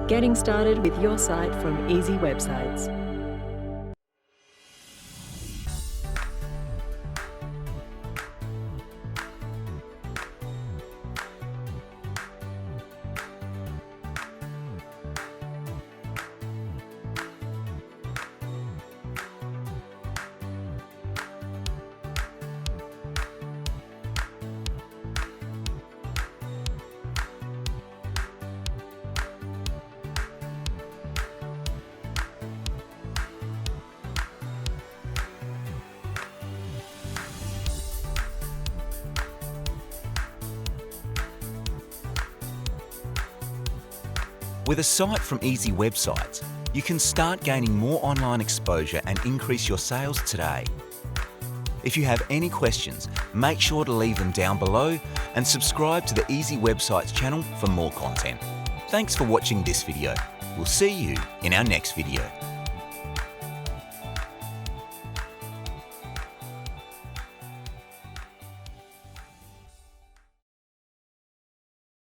Getting started with your site from Easy Websites. With a site from Easy Websites, you can start gaining more online exposure and increase your sales today. If you have any questions, make sure to leave them down below and subscribe to the Easy Websites channel for more content. Thanks for watching this video. We'll see you in our next video.